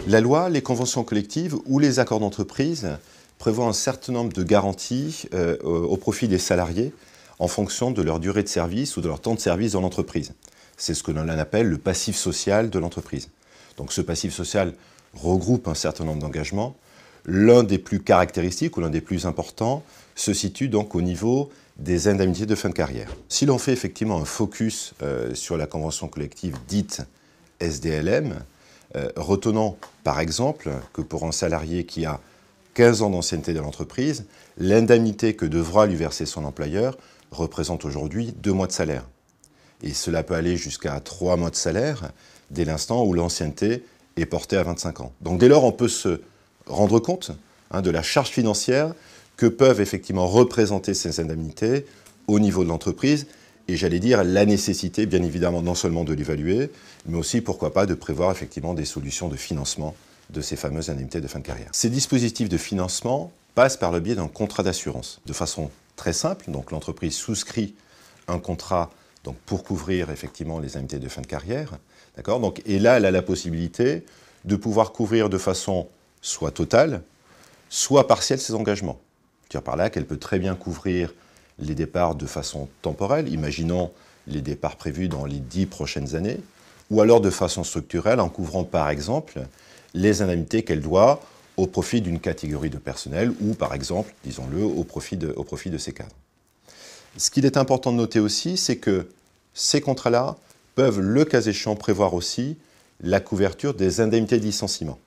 La loi, les conventions collectives ou les accords d'entreprise prévoient un certain nombre de garanties au profit des salariés en fonction de leur durée de service ou de leur temps de service dans l'entreprise. C'est ce que l'on appelle le passif social de l'entreprise. Donc ce passif social regroupe un certain nombre d'engagements. L'un des plus caractéristiques ou l'un des plus importants se situe donc au niveau des indemnités de fin de carrière. Si l'on fait effectivement un focus sur la convention collective dite SDLM, retenons par exemple que pour un salarié qui a 15 ans d'ancienneté dans l'entreprise, l'indemnité que devra lui verser son employeur représente aujourd'hui 2 mois de salaire. Et cela peut aller jusqu'à 3 mois de salaire dès l'instant où l'ancienneté est portée à 25 ans. Donc dès lors, on peut se rendre compte de la charge financière que peuvent effectivement représenter ces indemnités au niveau de l'entreprise. Et j'allais dire la nécessité, bien évidemment, non seulement de l'évaluer, mais aussi, pourquoi pas, de prévoir effectivement des solutions de financement de ces fameuses indemnités de fin de carrière. Ces dispositifs de financement passent par le biais d'un contrat d'assurance. De façon très simple, donc l'entreprise souscrit un contrat donc, pour couvrir effectivement les indemnités de fin de carrière. Donc, et là, elle a la possibilité de pouvoir couvrir de façon soit totale, soit partielle ses engagements. C'est-à-dire par là qu'elle peut très bien couvrir les départs de façon temporelle, imaginons les départs prévus dans les 10 prochaines années, ou alors de façon structurelle en couvrant par exemple les indemnités qu'elle doit au profit d'une catégorie de personnel ou par exemple, disons-le, au profit de ses cadres. Ce qu'il est important de noter aussi, c'est que ces contrats-là peuvent, le cas échéant, prévoir aussi la couverture des indemnités de licenciement.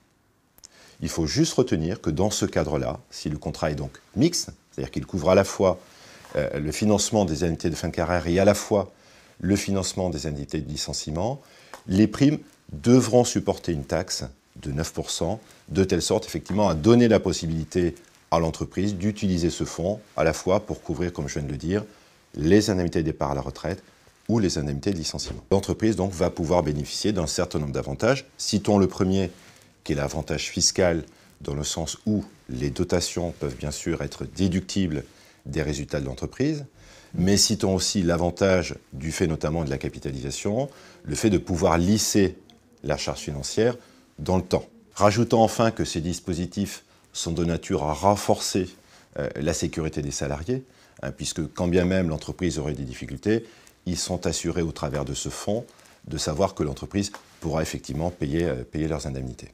Il faut juste retenir que dans ce cadre-là, si le contrat est donc mixte, c'est-à-dire qu'il couvre à la fois le financement des indemnités de fin de carrière et à la fois le financement des indemnités de licenciement, les primes devront supporter une taxe de 9%, de telle sorte effectivement à donner la possibilité à l'entreprise d'utiliser ce fonds à la fois pour couvrir, comme je viens de le dire, les indemnités de départ à la retraite ou les indemnités de licenciement. L'entreprise donc va pouvoir bénéficier d'un certain nombre d'avantages. Citons le premier, qui est l'avantage fiscal, dans le sens où les dotations peuvent bien sûr être déductibles des résultats de l'entreprise, mais citons aussi l'avantage du fait notamment de la capitalisation, le fait de pouvoir lisser la charge financière dans le temps. Rajoutons enfin que ces dispositifs sont de nature à renforcer la sécurité des salariés, puisque quand bien même l'entreprise aurait des difficultés, ils sont assurés au travers de ce fonds de savoir que l'entreprise pourra effectivement payer leurs indemnités.